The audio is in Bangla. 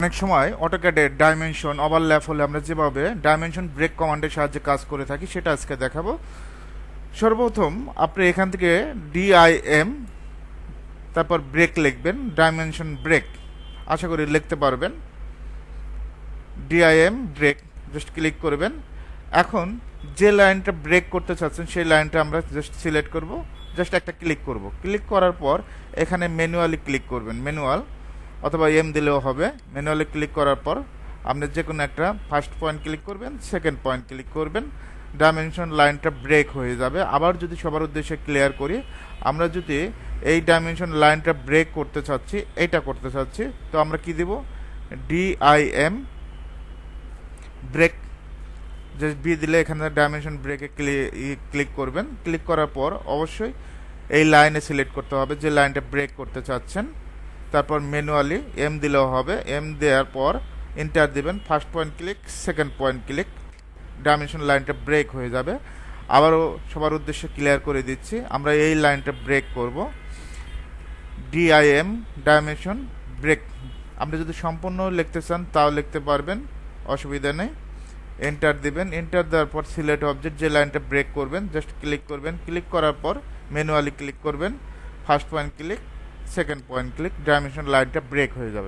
অনেক সময় অটোক্যাডের ডাইমেনশন ওভারল্যাপ হলে আমরা যেভাবে ডাইমেনশন ব্রেক কমান্ডের সাহায্যে কাজ করে থাকি সেটা আজকে দেখাবো। সর্বপ্রথম আপনি এখান থেকে ডিআইএম তারপর ব্রেক লিখবেন, ডাইমেনশন ব্রেক, আশা করি লিখতে পারবেন। ডিআইএম ব্রেক জাস্ট ক্লিক করবেন। এখন যে লাইনটা ব্রেক করতে চাচ্ছেন সেই লাইনটা আমরা জাস্ট সিলেক্ট করব, জাস্ট একটা ক্লিক করব। ক্লিক করার পর এখানে ম্যানুয়ালি ক্লিক করবেন, ম্যানুয়াল অথবা এম দিলেও হবে। ম্যানুয়ালি ক্লিক করার পর আপনি যে কোনো একটা ফার্স্ট পয়েন্ট ক্লিক করবেন, সেকেন্ড পয়েন্ট ক্লিক করবেন, ডাইমেনশন লাইনটা ব্রেক হয়ে যাবে। আবার যদি সবার উদ্দেশ্যে ক্লিয়ার করি, আমরা যদি এই ডাইমেনশন লাইনটা ব্রেক করতে চাচ্ছি, এইটা করতে চাচ্ছি, তো আমরা কি দেব, ডিআইএম ব্রেক জাস্ট বি দিলে এখানে ডাইমেনশন ব্রেকে ক্লিক করবেন। ক্লিক করার পর অবশ্যই এই লাইনে সিলেক্ট করতে হবে যে লাইনটা ব্রেক করতে চাচ্ছেন। তারপর ম্যানুয়ালি এম দিলেও হবে। এম দেওয়ার পর এন্টার দিবেন, first point click, second point click, dimension লাইনটা ব্রেক হয়ে যাবে। আবারও সবার উদ্দেশ্যে ক্লিয়ার করে দিচ্ছি, আমরা এই লাইনটা ব্রেক করব, ডিআইএম ডাইমেনশন ব্রেক। আপনি যদি সম্পূর্ণ লিখতে চান তাও লিখতে পারবেন, অসুবিধা নেই। এন্টার দিবেন, এন্টার দেওয়ার পর সিলেক্ট অবজেক্ট যে লাইনটা ব্রেক করবেন জাস্ট ক্লিক করবেন। ক্লিক করার পর ম্যানুয়ালি ক্লিক করবেন, first point click, second point click, dimension লাইনটা ব্রেক হয়ে যাবে।